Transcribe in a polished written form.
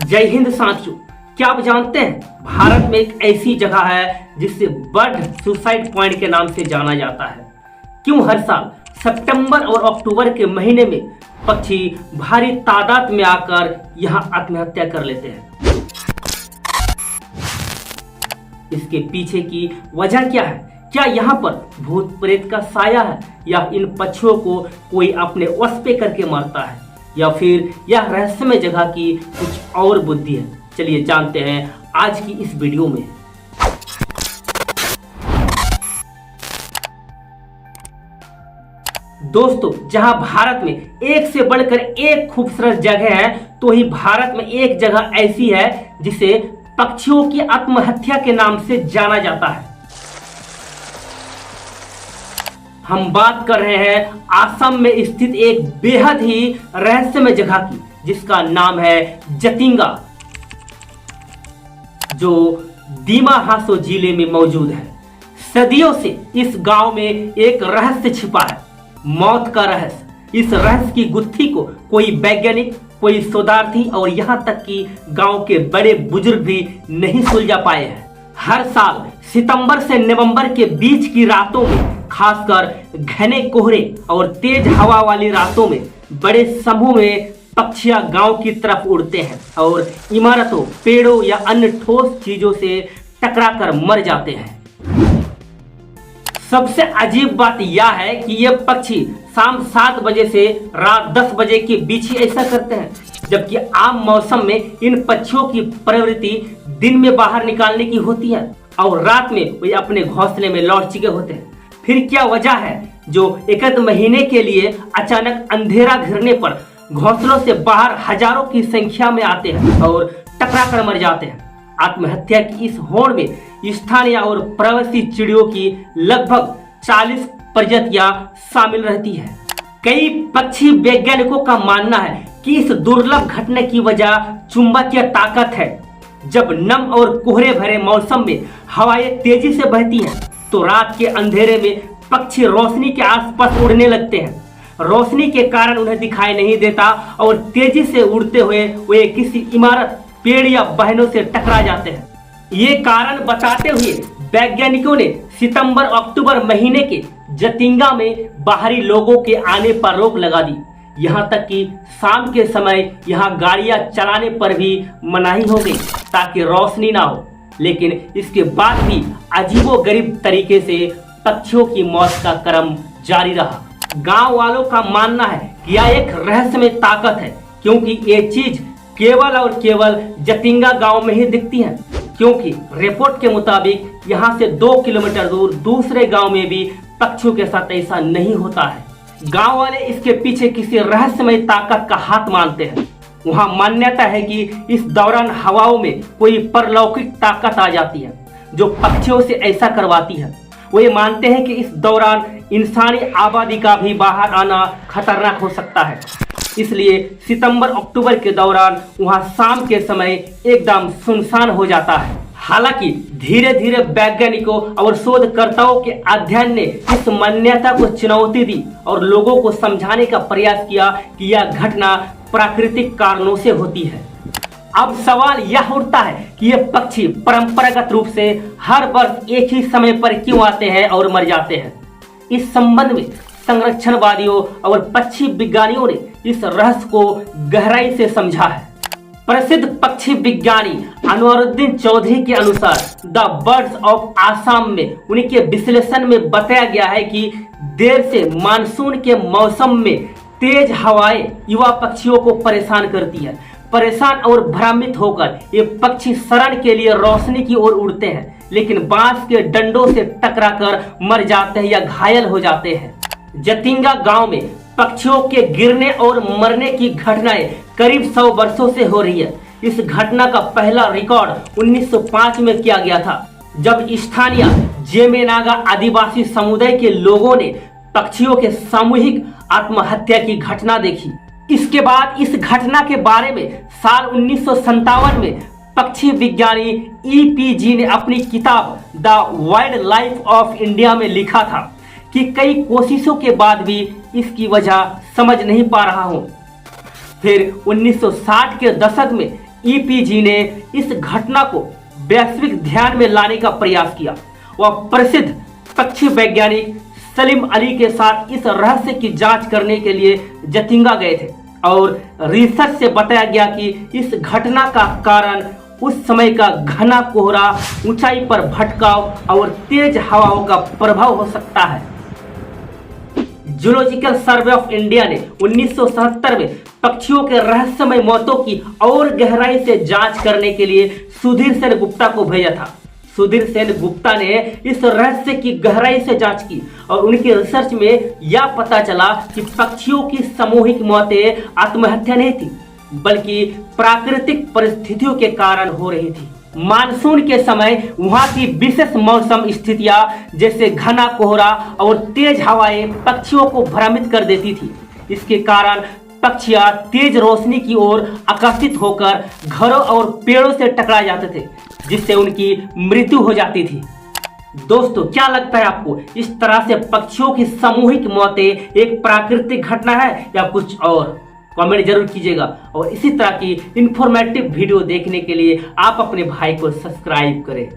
जय हिंद साथियों, क्या आप जानते हैं भारत में एक ऐसी जगह है जिसे बर्ड सुसाइड पॉइंट के नाम से जाना जाता है। क्यों हर साल सितंबर और अक्टूबर के महीने में पक्षी भारी तादाद में आकर यहां आत्महत्या कर लेते हैं? इसके पीछे की वजह क्या है? क्या यहाँ पर भूत प्रेत का साया है, या इन पक्षियों को कोई अपने वश पे करके मारता है, या फिर यह रहस्यमय जगह की कुछ और बुद्धि है? चलिए जानते हैं आज की इस वीडियो में। दोस्तों, जहां भारत में एक से बढ़कर एक खूबसूरत जगह है, तो ही भारत में एक जगह ऐसी है जिसे पक्षियों की आत्महत्या के नाम से जाना जाता है। हम बात कर रहे हैं असम में स्थित एक बेहद ही रहस्यमय जगह की, जिसका नाम है जतिंगा, जो दीमा हासो जिले में मौजूद है। सदियों से इस गांव में एक रहस्य छिपा है, मौत का रहस्य। इस रहस्य की गुत्थी को कोई वैज्ञानिक, कोई शोधार्थी और यहाँ तक कि गांव के बड़े बुजुर्ग भी नहीं सुलझा पाए हैं। हर साल सितंबर से नवंबर के बीच की रातों में, खासकर घने कोहरे और तेज हवा वाली रातों में, बड़े समूह में पक्षियां गांव की तरफ उड़ते हैं और इमारतों, पेड़ों या अन्य ठोस चीजों से टकराकर मर जाते हैं। सबसे अजीब बात यह है कि ये पक्षी शाम 7 बजे से रात 10 बजे के बीच ही ऐसा करते हैं, जबकि आम मौसम में इन पक्षियों की प्रवृत्ति दिन में बाहर निकालने की होती है और रात में वे अपने घोंसले में लौट चुके होते हैं। फिर क्या वजह है जो एक महीने के लिए अचानक अंधेरा घिरने पर घोंसलों से बाहर हजारों की संख्या में आते हैं और टकरा कर मर जाते हैं? आत्महत्या की इस होड़ में स्थानीय और प्रवासी चिड़ियों की लगभग 40 प्रजातियां शामिल रहती है। कई पक्षी वैज्ञानिकों का मानना है कि इस दुर्लभ घटना की वजह चुंबकीय ताकत है। जब नम और कोहरे भरे मौसम में हवाएं तेजी से बहती हैं, तो रात के अंधेरे में पक्षी रोशनी के आसपास उड़ने लगते हैं। रोशनी के कारण उन्हें दिखाई नहीं देता और तेजी से उड़ते हुए वे किसी इमारत, पेड़ या बहनों से टकरा जाते हैं। ये कारण बताते हुए वैज्ञानिकों ने सितंबर अक्टूबर महीने के जतिंगा में बाहरी लोगों के आने पर रोक लगा दी। यहाँ तक कि शाम के समय यहाँ गाड़ियां चलाने पर भी मनाही हो गई ताकि रोशनी ना हो। लेकिन इसके बाद भी अजीबोगरीब तरीके से पक्षियों की मौत का क्रम जारी रहा। गांव वालों का मानना है कि यह एक रहस्यमय ताकत है, क्योंकि ये चीज केवल और केवल जतिंगा गांव में ही दिखती है। क्योंकि रिपोर्ट के मुताबिक यहाँ से 2 किलोमीटर दूर दूसरे गांव में भी पक्षियों के साथ ऐसा नहीं होता है। गांव वाले इसके पीछे किसी रहस्यमय ताकत का हाथ मानते हैं। वहाँ मान्यता है कि इस दौरान हवाओं में कोई परलौकिक ताकत आ जाती है जो पक्षियों से ऐसा करवाती है। वो ये मानते हैं कि इस दौरान इंसानी आबादी का भी बाहर आना खतरनाक हो सकता है। इसलिए सितंबर अक्टूबर के दौरान वहां शाम के समय एकदम सुनसान हो जाता है। हालांकि धीरे धीरे वैज्ञानिकों और शोधकर्ताओं के अध्ययन ने इस मान्यता को चुनौती दी और लोगों को समझाने का प्रयास किया कि यह घटना प्राकृतिक कारणों से होती है। अब सवाल यह उठता है कि ये पक्षी परंपरागत रूप से हर वर्ष एक ही समय पर क्यों आते हैं और मर जाते हैं? इस संबंध में संरक्षणवादियों और पक्षी विज्ञानियों ने इस रहस्य को गहराई से समझा है। प्रसिद्ध पक्षी विज्ञानी अनवरुद्दीन चौधरी के अनुसार द बर्ड्स ऑफ आसाम में उनके विश्लेषण में बताया गया है कि देर से मानसून के मौसम में तेज हवाएं युवा पक्षियों को परेशान करती है। परेशान और भ्रमित होकर ये पक्षी शरण के लिए रोशनी की ओर उड़ते हैं, लेकिन बांस के डंडों से टकराकर मर जाते हैं या घायल हो जाते हैं। जतिंगा गांव में पक्षियों के गिरने और मरने की घटनाएं करीब 100 वर्षों से हो रही है। इस घटना का पहला रिकॉर्ड 1905 में किया गया था, जब स्थानीय जेमेनागा आदिवासी समुदाय के लोगों ने पक्षियों के सामूहिक आत्महत्या की घटना देखी। इसके बाद इस घटना के बारे में साल 1957 में पक्षी विज्ञानी EPG ने अपनी किताब the wild life of India में लिखा था कि कई कोशिशों के बाद भी इसकी वजह समझ नहीं पा रहा हूं। फिर 1960 के दशक में ईपीजी ने इस घटना को वैश्विक ध्यान में लाने का प्रयास किया। वह प्रसिद्ध पक्षी वैज्ञानिक सलीम अली के साथ इस रहस्य की जांच करने के लिए जतिंगा गए थे और रिसर्च से बताया गया कि इस घटना का कारण उस समय का घना कोहरा, ऊंचाई पर भटकाव और तेज हवाओं का प्रभाव हो सकता है। जूलॉजिकल सर्वे ऑफ इंडिया ने 1977 में पक्षियों के रहस्यमय मौतों की और गहराई से जांच करने के लिए सुधीर सेन गुप्ता को भेजा था। सुधीर सेन गुप्ता ने इस रहस्य की गहराई से जांच की और उनकी रिसर्च में यह पता चला कि पक्षियों की सामूहिक मौतें आत्महत्या नहीं थी, बल्कि प्राकृतिक परिस्थितियों के कारण हो रही थी। मानसून के समय वहां की विशेष मौसम स्थितियां जैसे घना कोहरा और तेज हवाएं पक्षियों को भ्रमित कर देती थी। इसके कारण पक्षियां तेज रोशनी की ओर आकर्षित होकर घरों और पेड़ों से टकरा जाते थे, जिससे उनकी मृत्यु हो जाती थी। दोस्तों, क्या लगता है आपको, इस तरह से पक्षियों की सामूहिक मौतें एक प्राकृतिक घटना है या कुछ और? कमेंट जरूर कीजिएगा और इसी तरह की इंफॉर्मेटिव वीडियो देखने के लिए आप अपने भाई को सब्सक्राइब करें।